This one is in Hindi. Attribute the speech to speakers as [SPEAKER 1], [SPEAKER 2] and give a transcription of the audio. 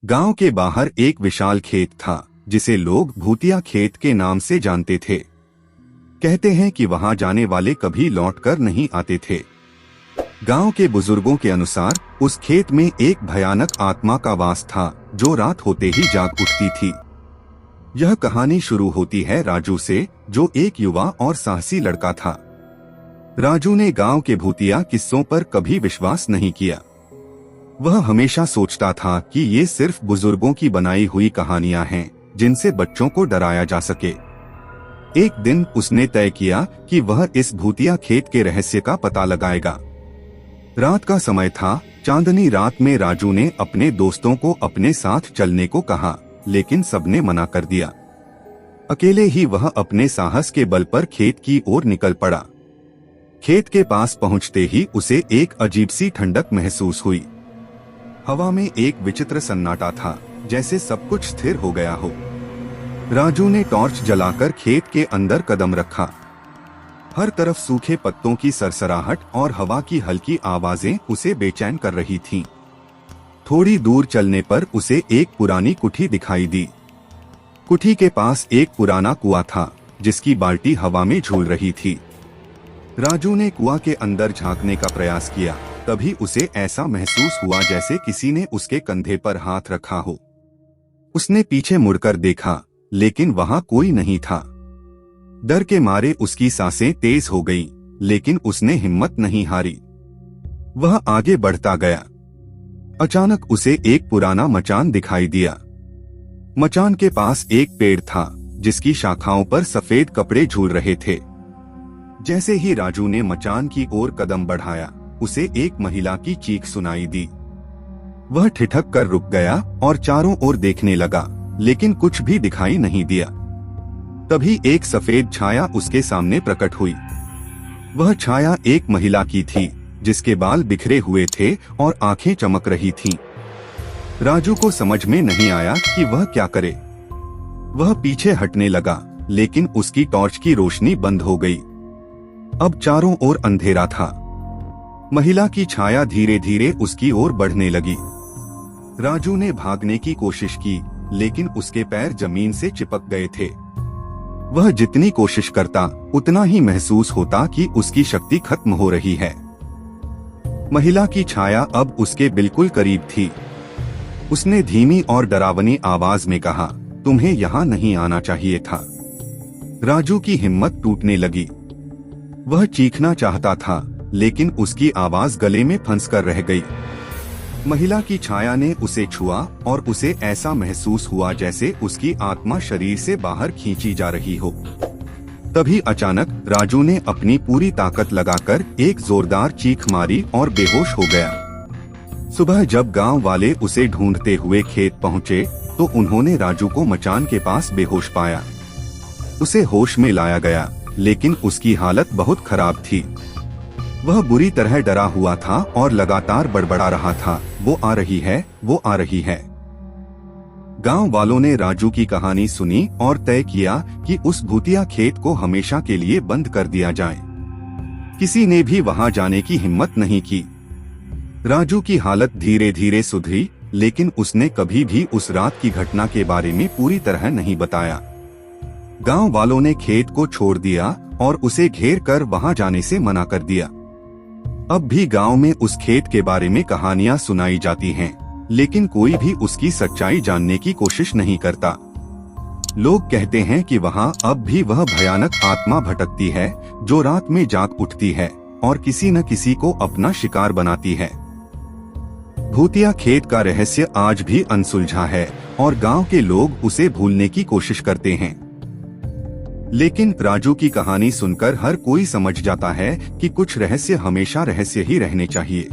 [SPEAKER 1] गांव के बाहर एक विशाल खेत था जिसे लोग भूतिया खेत के नाम से जानते थे। कहते हैं कि वहां जाने वाले कभी लौटकर नहीं आते थे। गांव के बुजुर्गों के अनुसार उस खेत में एक भयानक आत्मा का वास था जो रात होते ही जाग उठती थी। यह कहानी शुरू होती है राजू से, जो एक युवा और साहसी लड़का था। राजू ने गांव के भूतिया किस्सों पर कभी विश्वास नहीं किया। वह हमेशा सोचता था कि ये सिर्फ बुजुर्गों की बनाई हुई कहानियां हैं जिनसे बच्चों को डराया जा सके। एक दिन उसने तय किया कि वह इस भूतिया खेत के रहस्य का पता लगाएगा। रात का समय था। चांदनी रात में राजू ने अपने दोस्तों को अपने साथ चलने को कहा, लेकिन सबने मना कर दिया। अकेले ही वह अपने साहस के बल पर खेत की ओर निकल पड़ा। खेत के पास पहुंचते ही उसे एक अजीब सी ठंडक महसूस हुई। हवा में एक विचित्र सन्नाटा था, जैसे सब कुछ स्थिर हो गया हो। राजू ने टॉर्च जलाकर खेत के अंदर कदम रखा। हर तरफ सूखे पत्तों की सरसराहट और हवा की हल्की आवाजें उसे बेचैन कर रही थीं। थोड़ी दूर चलने पर उसे एक पुरानी कुठी दिखाई दी। कुठी के पास एक पुराना कुआं था जिसकी बाल्टी हवा में झूल रही थी। राजू ने कुआं के अंदर झांकने का प्रयास किया, तभी उसे ऐसा महसूस हुआ जैसे किसी ने उसके कंधे पर हाथ रखा हो। उसने पीछे मुड़कर देखा, लेकिन वहां कोई नहीं था। डर के मारे उसकी सांसें तेज हो गईं, लेकिन उसने हिम्मत नहीं हारी। वह आगे बढ़ता गया। अचानक उसे एक पुराना मचान दिखाई दिया। मचान के पास एक पेड़ था जिसकी शाखाओं पर सफेद कपड़े झूल रहे थे। जैसे ही राजू ने मचान की ओर कदम बढ़ाया, उसे एक महिला की चीख सुनाई दी। वह ठिठक कर रुक गया और चारों ओर देखने लगा, लेकिन कुछ भी दिखाई नहीं दिया। तभी एक सफेद छाया उसके सामने प्रकट हुई। वह छाया एक महिला की थी जिसके बाल बिखरे हुए थे और आंखें चमक रही थीं। राजू को समझ में नहीं आया कि वह क्या करे। वह पीछे हटने लगा, लेकिन उसकी टॉर्च की रोशनी बंद हो गई। अब चारों ओर अंधेरा था। महिला की छाया धीरे धीरे उसकी ओर बढ़ने लगी। राजू ने भागने की कोशिश की, लेकिन उसके पैर जमीन से चिपक गए थे। वह जितनी कोशिश करता, उतना ही महसूस होता कि उसकी शक्ति खत्म हो रही है। महिला की छाया अब उसके बिल्कुल करीब थी। उसने धीमी और डरावनी आवाज में कहा, तुम्हें यहाँ नहीं आना चाहिए था। राजू की हिम्मत टूटने लगी। वह चीखना चाहता था, लेकिन उसकी आवाज गले में फंसकर रह गई। महिला की छाया ने उसे छुआ और उसे ऐसा महसूस हुआ जैसे उसकी आत्मा शरीर से बाहर खींची जा रही हो। तभी अचानक राजू ने अपनी पूरी ताकत लगाकर एक जोरदार चीख मारी और बेहोश हो गया। सुबह जब गांव वाले उसे ढूंढते हुए खेत पहुंचे, तो उन्होंने राजू को मचान के पास बेहोश पाया। उसे होश में लाया गया, लेकिन उसकी हालत बहुत खराब थी। वह बुरी तरह डरा हुआ था और लगातार बड़बड़ा रहा था, वो आ रही है, वो आ रही है। गांव वालों ने राजू की कहानी सुनी और तय किया कि उस भूतिया खेत को हमेशा के लिए बंद कर दिया जाए। किसी ने भी वहां जाने की हिम्मत नहीं की। राजू की हालत धीरे धीरे सुधरी, लेकिन उसने कभी भी उस रात की घटना के बारे में पूरी तरह नहीं बताया। गांव वालों ने खेत को छोड़ दिया और उसे घेर कर वहां जाने से मना कर दिया। अब भी गांव में उस खेत के बारे में कहानियां सुनाई जाती हैं, लेकिन कोई भी उसकी सच्चाई जानने की कोशिश नहीं करता। लोग कहते हैं कि वहां अब भी वह भयानक आत्मा भटकती है जो रात में जाग उठती है और किसी न किसी को अपना शिकार बनाती है। भूतिया खेत का रहस्य आज भी अनसुलझा है और गांव के लोग उसे भूलने की कोशिश करते हैं। लेकिन राजू की कहानी सुनकर हर कोई समझ जाता है कि कुछ रहस्य हमेशा रहस्य ही रहने चाहिए।